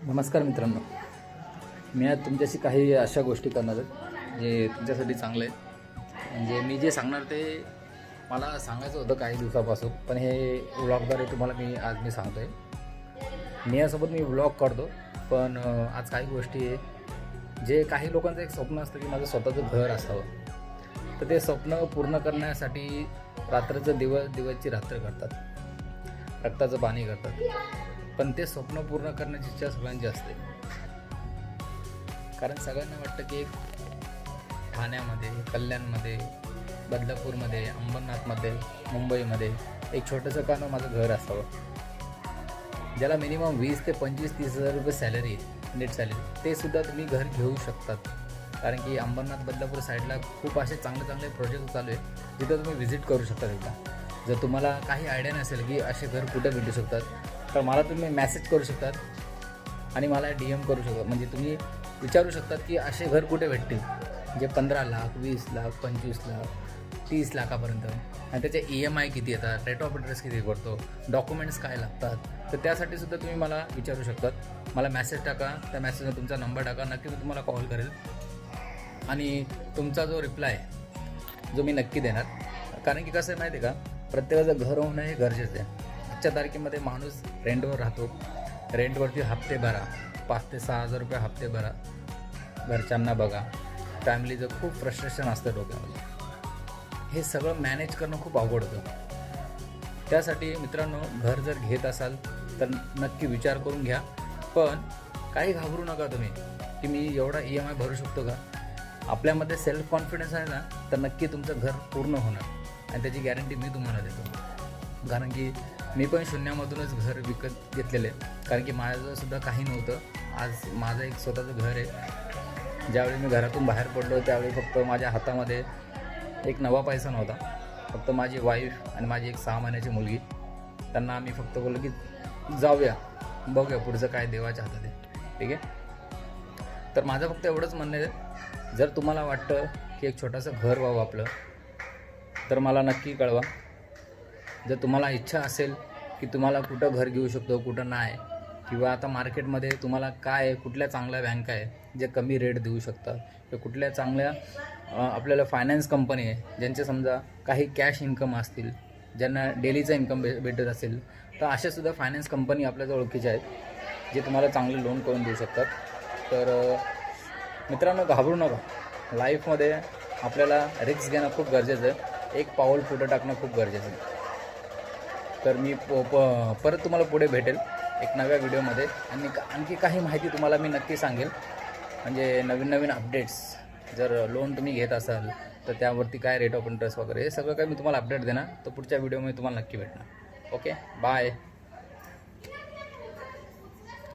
नमस्कार मित्रांनो, मी आज तुमच्याशी काही अशा गोष्टी करणार आहे जे तुमच्यासाठी चांगलं आहे. म्हणजे मी जे सांगणार ते मला सांगायचं होतं काही दिवसापासून, पण हे व्लॉगद्वारे तुम्हाला मी सांगतो आहे. यासोबत मी व्लॉग करतो, पण आज काही गोष्टी आहे जे काही लोकांचं एक स्वप्न असतं की माझं स्वतःचं घर असावं. तर ते स्वप्न पूर्ण करण्यासाठी रात्रचं दिवसची रात्र करतात, रक्ताचं पाणी करतात. पण ते स्वप्न पूर्ण करण्याची इच्छा सगळ्यांची असते. कारण सगळ्यांना वाटतं की एक ठाण्यामध्ये, कल्याणमध्ये, बदलापूरमध्ये, अंबरनाथमध्ये, मुंबईमध्ये एक छोटंसं का माझं घर असावं, ज्याला मिनिमम 20 ते 25-30 हजार रुपये सॅलरी आहे, नेट सॅलरी. ते सुद्धा तुम्ही घर घेऊ शकतात. कारण की अंबरनाथ बदलापूर साईडला खूप असे चांगले प्रोजेक्ट चालू आहे, जिथं तुम्ही व्हिजिट करू शकता एकदा. जर तुम्हाला काही आयडिया नसेल की असे घर कुठे भेटू शकतात, तर मला तुम्ही मेसेज करू शकतात आणि मला DM करू शकतात. म्हणजे तुम्ही विचारू शकतात की असे घर कुठे भेटतील जे 15 लाख, 20 लाख, 25 लाख, 30 लाखापर्यंत, आणि त्याचे EMI किती येतात, रेट ऑफ इंटरेस्ट किती पडतो, डॉक्युमेंट्स काय लागतात. तर त्यासाठी सुद्धा तुम्ही मला विचारू शकतात. मला मेसेज टाका, त्या मेसेजवर तुमचा नंबर टाका, नक्की मी तुम्हाला कॉल करेल आणि तुमचा जो रिप्लाय जो मी नक्की देणार. कारण की कसं आहे माहिती आहे का, प्रत्येकाचं घर होणं हे गरजेचं आहे. आजच्या तारखेमध्ये माणूस रेंटवर राहतो, रेंटवरती हप्ते भरा, 5 ते 6 हजार रुपये हप्ते भरा, घरच्यांना बघा, फॅमिलीचं खूप फ्रस्ट्रेशन असतं डोक्यामध्ये. हे सगळं मॅनेज करणं खूप अवघड होतं. त्यासाठी मित्रांनो, घर जर घेत असाल तर नक्की विचार करून घ्या. पण काही घाबरू नका तुम्ही की मी एवढा EMI भरू शकतो का. आपल्यामध्ये सेल्फ कॉन्फिडन्स आहे ना, तर नक्की तुमचं घर पूर्ण होणार आणि त्याची गॅरंटी मी तुम्हाला देतो. कारण की मी पण शून्यामधूनच घर विकत घेतलेलं आहे. कारण की माझंसुद्धा काही नव्हतं. आज माझं एक स्वतःचं घर आहे. ज्यावेळी मी घरातून बाहेर पडलो त्यावेळी फक्त माझ्या हातामध्ये एक नवा पैसा नव्हता. फक्त माझी वाईफ आणि माझी एक 6 महिन्याची मुलगी, त्यांना आम्ही फक्त बोललो की जाऊया, बघूया पुढचं काय देवाच्या हातात आहे. ठीक आहे. तर माझं फक्त एवढंच म्हणणं आहे, जर तुम्हाला वाटतं की एक छोटंसं घर व्हावं आपलं, तर मला नक्की कळवा. जर तुम्हाला इच्छा असेल की तुम्हाला कुठं घर घेऊ शकतो, कुठं नाही, किंवा आता मार्केटमध्ये तुम्हाला काय कुठल्या चांगल्या बँका आहे जे कमी रेट देऊ शकतात, किंवा कुठल्या चांगल्या आपल्याला फायनान्स कंपनी आहे ज्यांचे समजा काही कॅश इन्कम असतील, ज्यांना डेलीचा इन्कम भेटत असेल, तर अशासुद्धा फायनान्स कंपनी आपल्याजवळ ओळखीच्या आहेत जे तुम्हाला चांगले लोन करून देऊ शकतात. तर मित्रांनो, घाबरू नका. लाईफमध्ये आपल्याला रिस्क घेणं खूप गरजेचं आहे. एक पाऊल पुढे टाकणं खूप गरजेचं आहे. तर मी परत तुम्हाला पुढे भेटेल एक नव्या व्हिडिओमध्ये, आणि आणखी काही माहिती तुम्हाला मी नक्की सांगेल. म्हणजे नवीन अपडेट्स, जर लोन तुम्ही घेत असाल तर त्यावरती काय रेट ऑफ इंटरेस्ट वगैरे, हे सगळं काही मी तुम्हाला अपडेट देणार. तर पुढच्या व्हिडिओमध्ये तुम्हाला नक्की भेटणार. Okay, bye.